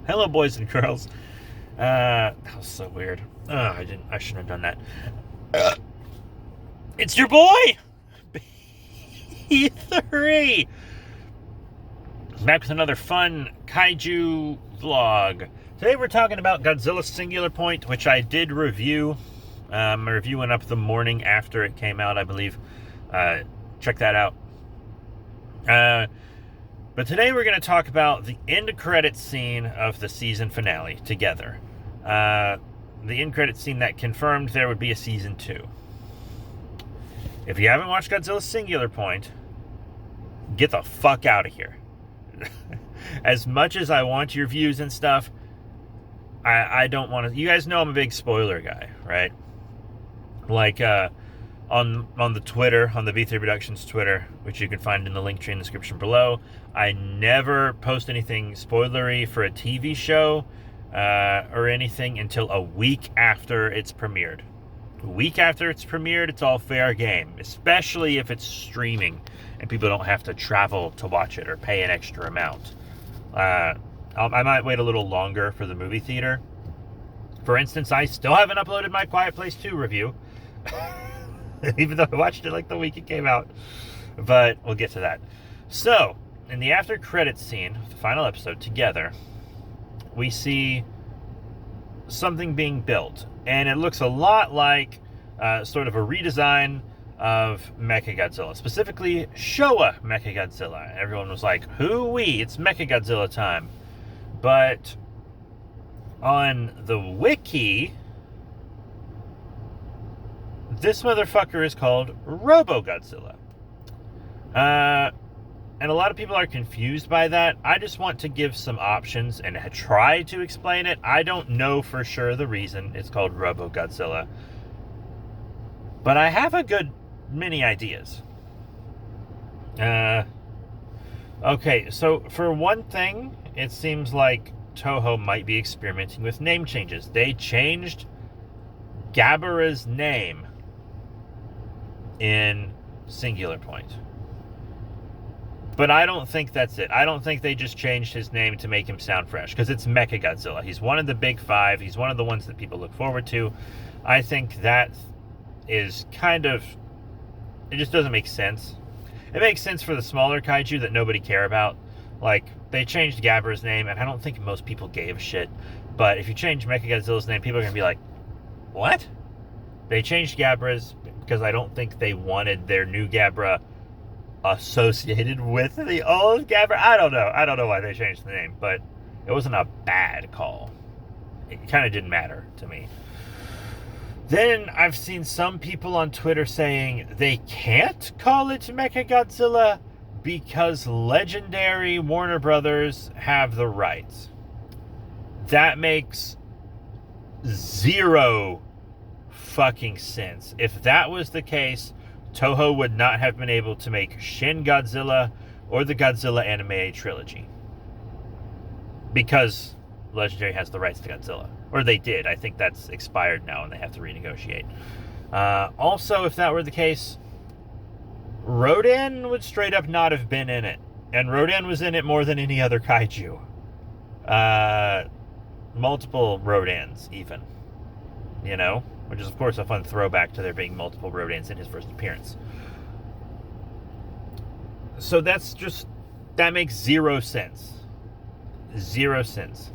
Hello, boys and girls. That was so weird. I shouldn't have done that. It's your boy, B3, back with another fun Kaiju vlog. Today we're talking about Godzilla Singular Point, which I did review. I'm reviewing up the morning after it came out, I believe. Check that out. But today we're going to talk about the end credits scene of the season finale together. The end credits scene that confirmed there would be a season 2. If you haven't watched Godzilla Singular Point, get the fuck out of here. As much as I want your views and stuff, I don't want to. You guys know I'm a big spoiler guy, right? Like on the Twitter, on the B3 Productions Twitter, which you can find in the link tree in the description below, I never post anything spoilery for a TV show or anything until a week after it's premiered. A week after it's premiered, it's all fair game, especially if it's streaming and people don't have to travel to watch it or pay an extra amount. I might wait a little longer for the movie theater. For instance, I still haven't uploaded my Quiet Place 2 review, even though I watched it like the week it came out. But we'll get to that. So, in the after credits scene, the final episode, together, we see something being built. And it looks a lot like sort of a redesign of Mechagodzilla, specifically Showa Mechagodzilla. Everyone was like, hoo-wee, it's Mechagodzilla time. But on the wiki, this motherfucker is called Robogodzilla. And a lot of people are confused by that. I just want to give some options and try to explain it. I don't know for sure the reason it's called Robogodzilla, but I have a good many ideas. Okay, so for one thing, it seems like Toho might be experimenting with name changes. They changed Gabara's name in Singular Point. But I don't think that's it. I don't think they just changed his name to make him sound fresh, because it's Mechagodzilla. He's one of the big five. He's one of the ones that people look forward to. I think that is kind of... It just doesn't make sense. It makes sense for the smaller kaiju that nobody care about. Like, they changed Gabara's name, and I don't think most people gave a shit. But if you change Mechagodzilla's name, people are going to be like, what? They changed Gabara's because I don't think they wanted their new Gabara associated with the old Gabara. I don't know why they changed the name, but it wasn't a bad call. It kind of didn't matter to me. Then I've seen some people on Twitter saying they can't call it Mechagodzilla because Legendary Warner Brothers have the rights. That makes zero fucking sense. If that was the case, Toho would not have been able to make Shin Godzilla or the Godzilla anime trilogy, because Legendary has the rights to Godzilla. Or they did. I think that's expired now and they have to renegotiate. Also, if that were the case, Rodan would straight up not have been in it. And Rodan was in it more than any other kaiju. Multiple Rodans, even. You know? Which is, of course, a fun throwback to there being multiple Rodans in his first appearance. So that makes zero sense. Zero sense.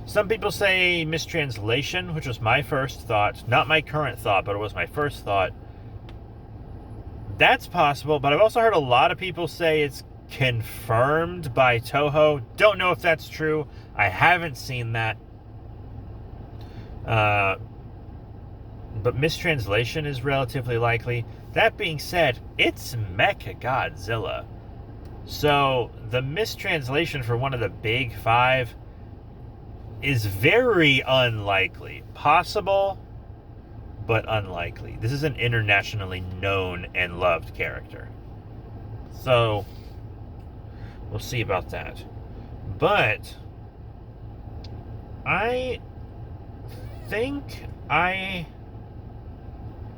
Some people say mistranslation, which was my first thought. Not my current thought, but it was my first thought. That's possible, but I've also heard a lot of people say it's confirmed by Toho. Don't know if that's true. I haven't seen that. But mistranslation is relatively likely. That being said, it's Mechagodzilla. So the mistranslation for one of the big five is very unlikely. Possible, but unlikely. This is an internationally known and loved character. So we'll see about that. But I think I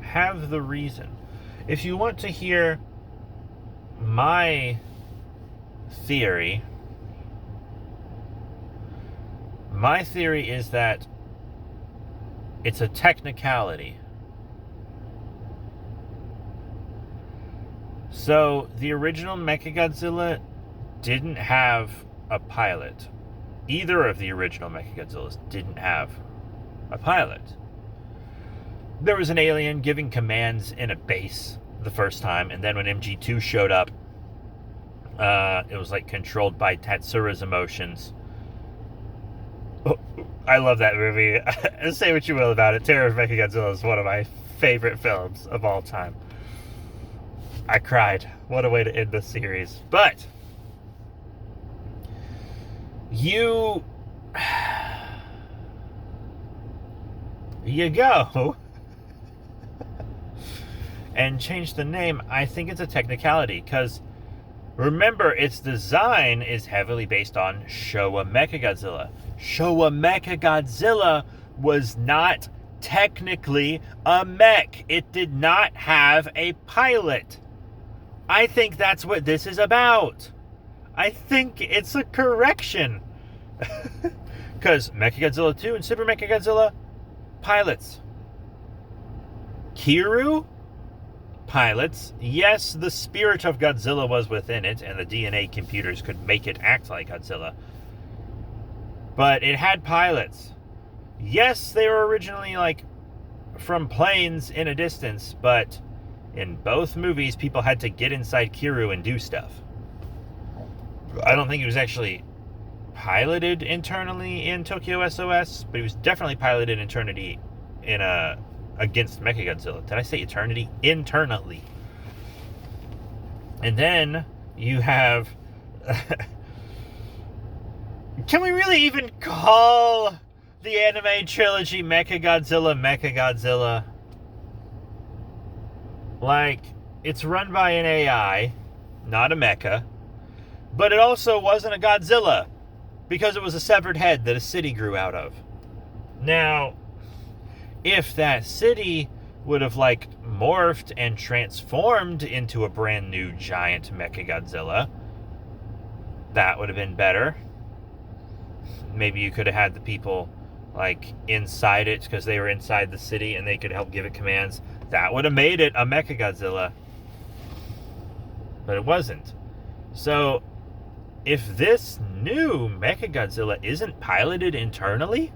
have the reason. If you want to hear my theory, My theory is that it's a technicality. So, the original Mechagodzilla didn't have a pilot. Either of the original Mechagodzillas didn't have a pilot. There was an alien giving commands in a base the first time, and then when MG2 showed up, it was like controlled by Tatsura's emotions. Oh, I love that movie. Say what you will about it. Terror of Mechagodzilla is one of my favorite films of all time. I cried. What a way to end this series. But you go and change the name. I think it's a technicality, because remember, its design is heavily based on Showa Mechagodzilla. Showa Mechagodzilla was not technically a mech. It did not have a pilot. I think that's what this is about. I think it's a correction. Because Mechagodzilla 2 and Super Mechagodzilla, pilots. Kiryu, pilots. Yes, the spirit of Godzilla was within it, and the DNA computers could make it act like Godzilla. But it had pilots. Yes, they were originally like from planes in a distance, but in both movies, people had to get inside Kiryu and do stuff. I don't think it was actually piloted internally in Tokyo SOS, but he was definitely piloted internally in against Mechagodzilla. Did I say eternity? Internally. And then you have can we really even call the anime trilogy Mechagodzilla? Like, it's run by an AI, not a mecha, but it also wasn't a Godzilla, because it was a severed head that a city grew out of. Now, if that city would have, like, morphed and transformed into a brand new giant Mechagodzilla, that would have been better. Maybe you could have had the people, like, inside it, because they were inside the city and they could help give it commands. That would have made it a Mechagodzilla. But it wasn't. So, if this new Mechagodzilla isn't piloted internally,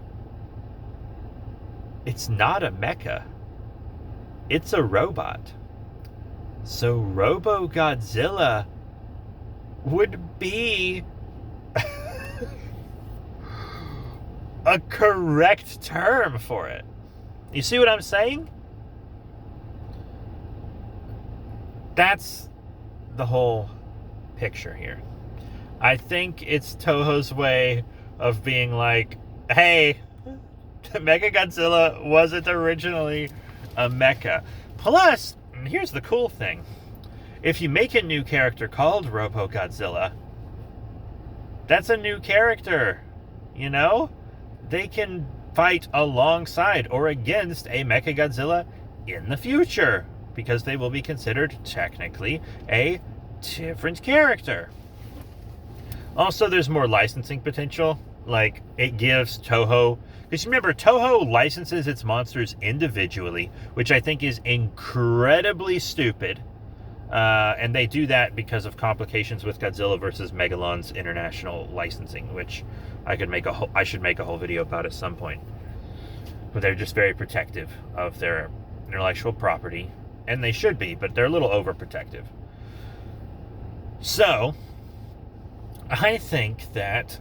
it's not a mecha. It's a robot. So Robogodzilla would be a correct term for it. You see what I'm saying? That's the whole picture here. I think it's Toho's way of being like, hey, Mechagodzilla wasn't originally a mecha. Plus, here's the cool thing. If you make a new character called Robogodzilla, that's a new character, you know? They can fight alongside or against a Mechagodzilla in the future, because they will be considered technically a different character. Also, there's more licensing potential. Like, it gives Toho... Because remember, Toho licenses its monsters individually, which I think is incredibly stupid. And they do that because of complications with Godzilla vs. Megalon's international licensing, which I should make a whole video about at some point. But they're just very protective of their intellectual property. And they should be, but they're a little overprotective. So, I think that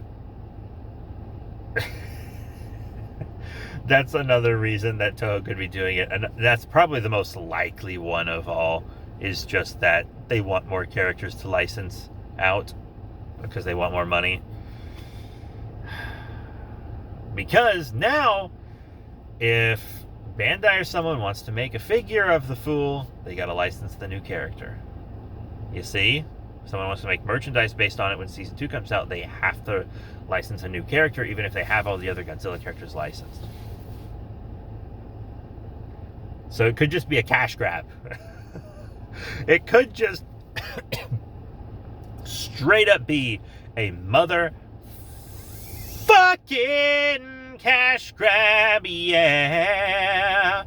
that's another reason that Toho could be doing it. And that's probably the most likely one of all, is just that they want more characters to license out because they want more money. Because now, if Bandai or someone wants to make a figure of the fool, they gotta license the new character. You see? If someone wants to make merchandise based on it when Season 2 comes out, they have to license a new character, even if they have all the other Godzilla characters licensed. So it could just be a cash grab. It could just straight up be a mother fucking cash grab, yeah.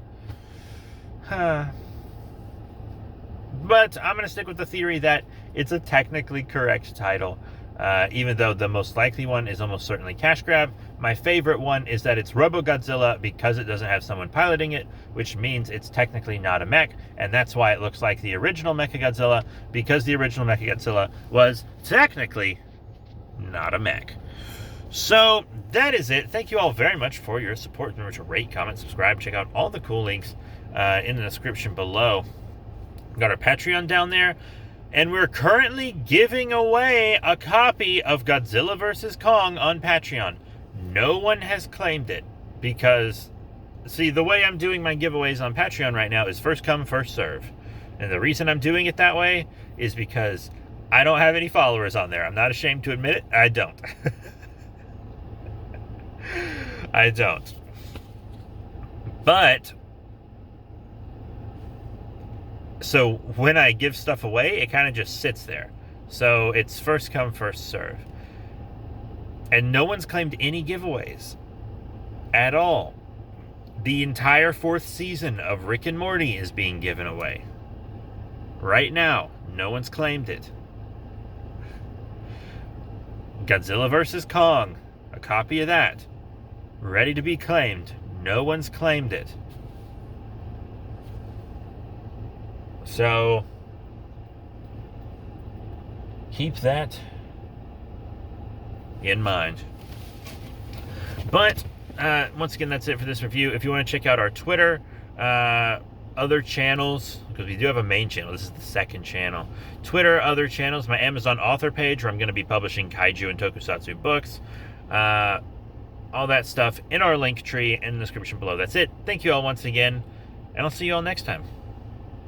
But I'm going to stick with the theory that it's a technically correct title, even though the most likely one is almost certainly cash grab. My favorite one is that it's Robogodzilla because it doesn't have someone piloting it, which means it's technically not a mech, and that's why it looks like the original Mechagodzilla, because the original Mechagodzilla was technically not a mech. So that is it. Thank you all very much for your support. Remember to rate, comment, subscribe, check out all the cool links in the description below. We've got our Patreon down there, and we're currently giving away a copy of Godzilla vs. Kong on Patreon. No one has claimed it because, see, the way I'm doing my giveaways on Patreon right now is first come, first serve. And the reason I'm doing it that way is because I don't have any followers on there. I'm not ashamed to admit it. I don't. I don't. But so when I give stuff away, it kind of just sits there. So it's first come, first serve. And no one's claimed any giveaways at all. The entire 4th season of Rick and Morty is being given away. Right now, no one's claimed it. Godzilla vs. Kong, a copy of that, ready to be claimed. No one's claimed it. So, keep that in mind. But, once again, that's it for this review. If you want to check out our Twitter, other channels, because we do have a main channel. This is the second channel. Twitter, other channels, my Amazon author page, where I'm going to be publishing Kaiju and Tokusatsu books. All that stuff in our link tree in the description below. That's it. Thank you all once again, and I'll see you all next time.